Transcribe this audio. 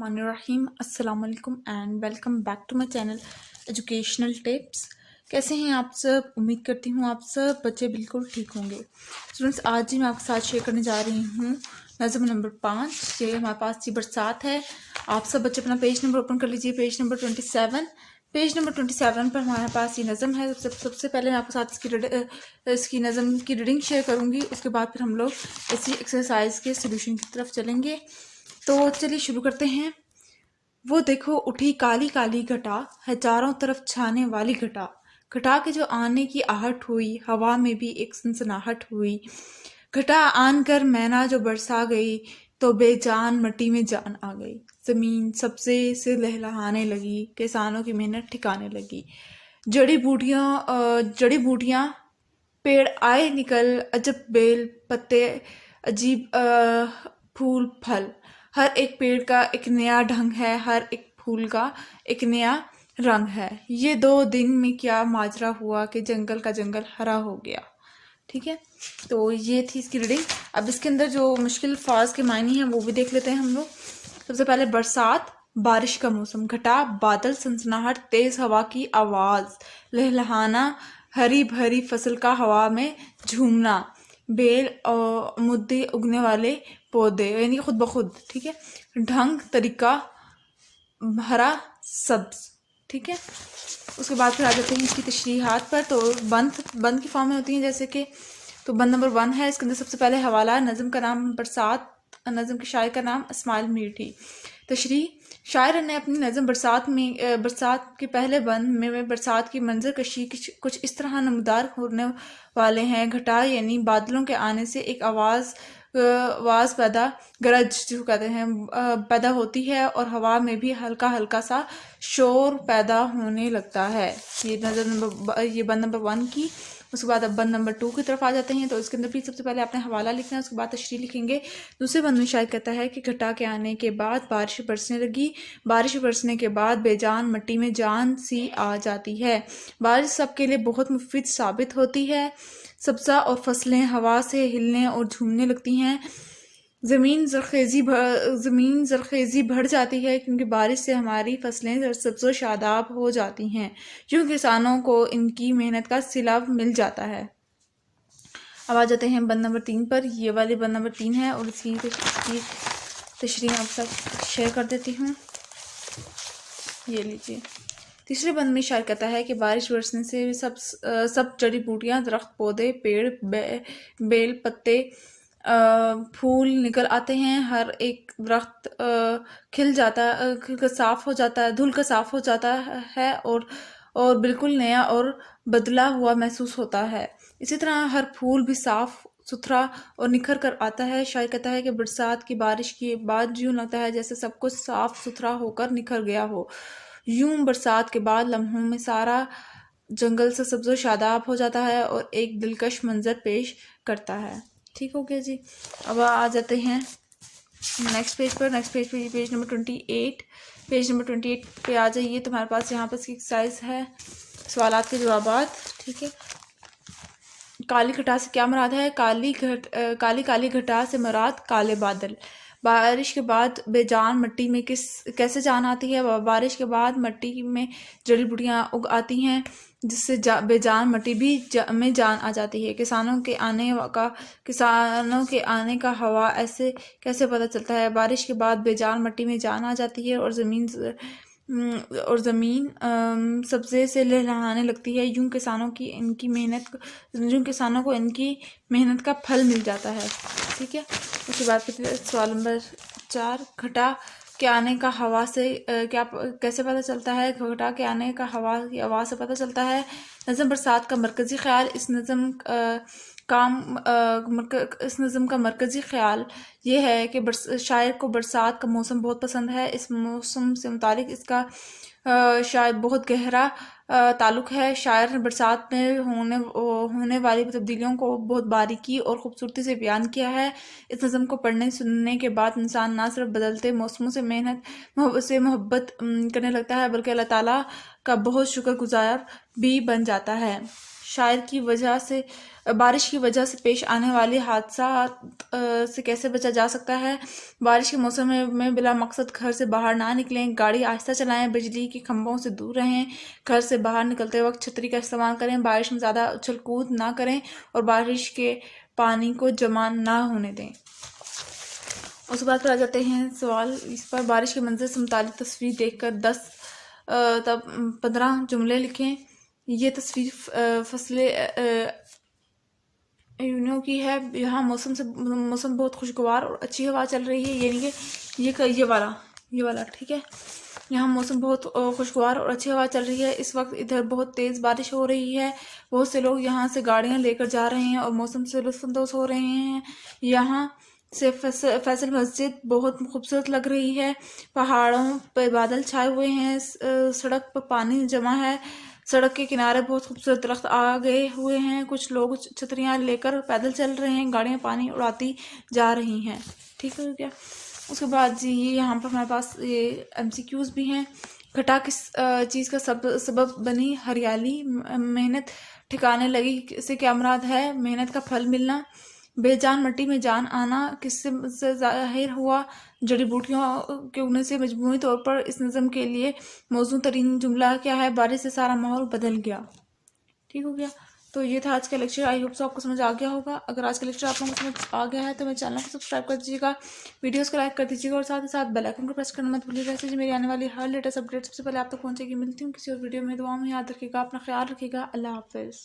बिस्मिल्लाहिर्रहमानिर्रहीम। अस्सलाम वालेकुम and welcome back to my channel educational tips. कैसे हैं आप सब? उम्मीद करती हूँ आप सब बच्चे बिल्कुल ठीक होंगे। स्टूडेंट्स, आज ही मैं आपके साथ शेयर करने जा रही हूँ नज़म नंबर 5। ये हमारे पास जी बरसात है। आप सब बच्चे अपना पेज नंबर ओपन कर लीजिए, पेज नंबर 27। पेज नंबर 27 पर हमारे पास ये नज़म है। सबसे पहले मैं आपके साथ इसकी नज़म की रीडिंग शेयर करूँगी, उसके बाद फिर हम लोग इसी एक्सरसाइज के सोल्यूशन की तरफ चलेंगे। तो चलिए शुरू करते हैं। वो देखो उठी काली काली घटा, है चारों तरफ छाने वाली घटा। घटा के जो आने की आहट हुई, हवा में भी एक सनसनाहट हुई। घटा आन कर मैना जो बरसा गई, तो बेजान मट्टी में जान आ गई। जमीन सब्जे से लहलहाने लगी, किसानों की मेहनत ठिकाने लगी। जड़ी बूटियां पेड़ आए निकल, अजब बेल पत्ते अजीब फूल फल। हर एक पेड़ का एक नया ढंग है, हर एक फूल का एक नया रंग है। ये 2 दिन में क्या माजरा हुआ कि जंगल का जंगल हरा हो गया। ठीक है, तो ये थी इसकी रीडिंग। अब इसके अंदर जो मुश्किल अल्फाज के मायने हैं वो भी देख लेते हैं हम लोग। सबसे पहले बरसात, बारिश का मौसम। घटा, बादल, सनसनाहट, तेज हवा की आवाज। लहलहाना, हरी भरी फसल का हवा में झूमना। बेल और मुद्दे, उगने वाले पौधे यानी खुद ब खुद। ठीक है, ढंग, तरीका, हरा सब्ज। ठीक है, उसके बाद फिर आ जाते हैं इसकी तशरीहात पर। तो बंद की फॉर्म में होती हैं, जैसे कि तो बंद नंबर 1 है। इसके अंदर सबसे पहले हवाला, नज़म का नाम बरसात, नज़म के शायर का नाम इस्माइल मीर थी। तशरीह, शायर ने अपनी नज़म बरसात के पहले बंद में बरसात की मंजर कशी कुछ इस तरह नमदार होने वाले हैं। घटा यानी बादलों के आने से एक आवाज़ पैदा, गरज जिसको कहते हैं, पैदा होती है और हवा में भी हल्का हल्का सा शोर पैदा होने लगता है। ये बंद नंबर 1 की। उसके बाद अब बंद नंबर 2 की तरफ आ जाते हैं। तो इसके अंदर भी सबसे पहले आपने हवाला लिखना है, उसके बाद तशरीह लिखेंगे। दूसरे बंद में शायद कहता है कि घटा के आने के बाद बारिश बरसने लगी, बारिश बरसने के बाद बेजान मट्टी में जान सी आ जाती है। बारिश सबके लिए बहुत मुफीद साबित होती है। सब्ज़ा और फसलें हवा से हिलने और झूमने लगती हैं। ज़मीन ज़रख़ेज़ी बढ़ जाती है, क्योंकि बारिश से हमारी फसलें सब्ज़ो शादाब हो जाती हैं। यूँ किसानों को इनकी मेहनत का सिला मिल जाता है। अब आ जाते हैं बंद नंबर 3 पर। ये वाले बंद नंबर 3 है और इसकी तशरीह आप सब शेयर कर देती हूँ। ये लीजिए। तीसरे बंद में शायर कहता है कि बारिश बरसने से सब जड़ी बूटियां, दरख्त, पौधे, पेड़, बेल पत्ते, फूल निकल आते हैं। हर एक दरख्त खिल कर साफ हो जाता है, धुल कर साफ हो जाता है और बिल्कुल नया और बदला हुआ महसूस होता है। इसी तरह हर फूल भी साफ सुथरा और निखर कर आता है। शायर कहता है कि बरसात की बारिश के बाद यूं लगता है जैसे सब कुछ साफ सुथरा होकर निखर गया हो। यूं बरसात के बाद लम्हों में सारा जंगल से सब्ज़ो शादाब हो जाता है और एक दिलकश मंजर पेश करता है। ठीक हो गया जी। अब आ जाते हैं नेक्स्ट पेज पर। Page number 28। पेज नंबर 28 पे आ जाइए। तो हमारे पास यहाँ पर इसकी एक्सरसाइज है, सवालात के जवाबात। ठीक है, काली घटा से क्या मुराद है? काली घटा से मुराद काले बादल। बारिश के बाद बेजान मट्टी में कैसे जान आती है? बारिश के बाद मट्टी में जड़ी बूटियां उग आती हैं, जिससे बेजान मट्टी में जान आ जाती है। किसानों के आने का हवा ऐसे कैसे पता चलता है? बारिश के बाद बेजान मट्टी में जान आ जाती है और ज़मीन सब्ज़े से लहलहाने लगती है। यूं किसानों को इनकी मेहनत का फल मिल जाता है। ठीक है, उसके बाद सवाल नंबर 4। घटा के आने का हवा से कैसे पता चलता है? घटा के आने का हवा की आवाज़ से पता चलता है। नज़म बरसात का मरकज़ी ख्याल। इस नज़म का मरकज़ी ख्याल ये है कि शायर को बरसात का मौसम बहुत पसंद है। इस मौसम से मुतालिक इसका शायद बहुत गहरा ताल्लुक़ है। शायर ने बरसात में होने वाली तब्दीलियों को बहुत बारीकी और ख़ूबसूरती से बयान किया है। इस नज़म को पढ़ने सुनने के बाद इंसान ना सिर्फ बदलते मौसमों से मोहब्बत करने लगता है, बल्कि अल्लाह ताला का बहुत शुक्रगुजार भी बन जाता है। शायर की वजह से بارش کی وجہ سے پیش آنے والے حادثات سے کیسے بچا جا سکتا ہے۔ بارش کے موسم میں بلا مقصد گھر سے باہر نہ نکلیں، گاڑی آہستہ چلائیں، بجلی کے کھمبوں سے دور رہیں، گھر سے باہر نکلتے وقت چھتری کا استعمال کریں، بارش میں زیادہ اچھل کود نہ کریں اور بارش کے پانی کو جمع نہ ہونے دیں۔ اس کے بعد پھر آ جاتے ہیں سوال اس پر، بارش کے منظر سے متعلق تصویر دیکھ کر 15 جملے لکھیں۔ یہ تصویر فصل یونیو کی ہے۔ یہاں موسم بہت خوشگوار اور اچھی ہوا چل رہی ہے، یعنی کہ یہ والا ٹھیک ہے۔ یہاں موسم بہت خوشگوار اور اچھی ہوا چل رہی ہے، اس وقت ادھر بہت تیز بارش ہو رہی ہے، بہت سے لوگ یہاں سے گاڑیاں لے کر جا رہے ہیں اور موسم سے لطف اندوز ہو رہے ہیں۔ یہاں سے فیصل مسجد بہت خوبصورت لگ رہی ہے، پہاڑوں پہ بادل چھائے ہوئے ہیں، سڑک پر پانی جمع ہے، سڑک کے کنارے بہت خوبصورت درخت آگے ہوئے ہیں، کچھ لوگ چھتریاں لے کر پیدل چل رہے ہیں، گاڑیاں پانی اڑاتی جا رہی ہیں، ٹھیک ہے کیا۔ اس کے بعد جی یہاں پر ہمارے پاس یہ MCQs بھی ہیں۔ گھٹا کس چیز کا سبب بنی؟ ہریالی، محنت ٹھکانے لگی سے کیا مراد ہے؟ محنت کا پھل ملنا۔ بے جان مٹی میں جان آنا کس سے ظاہر ہوا؟ جڑی بوٹیوں کے اگنے سے۔ مجموعی طور پر اس نظم کے لیے موزوں ترین جملہ کیا ہے؟ بارش سے سارا ماحول بدل گیا، ٹھیک ہو گیا۔ تو یہ تھا آج کا لیکچر، آئی ہوپ سو آپ کو سمجھ آ گیا ہوگا۔ اگر آج کا لیکچر آپ لوگوں کو سمجھ آ گیا ہے تو میرے چینل کو سبسکرائب کر دیجیے گا، ویڈیوز کو لائک کر دیجیے گا اور ساتھ ہی ساتھ بیل آئکن کو پریس کرنا مت بھولیے گا، جیسے میری آنے والی ہر لیٹسٹ اپڈیٹ سب سے پہلے آپ تک پہنچے گی۔ ملتی ہوں کسی اور ویڈیو میں، دعاؤں میں یاد رکھیے گا، اپنا خیال رکھیے گا، اللہ حافظ۔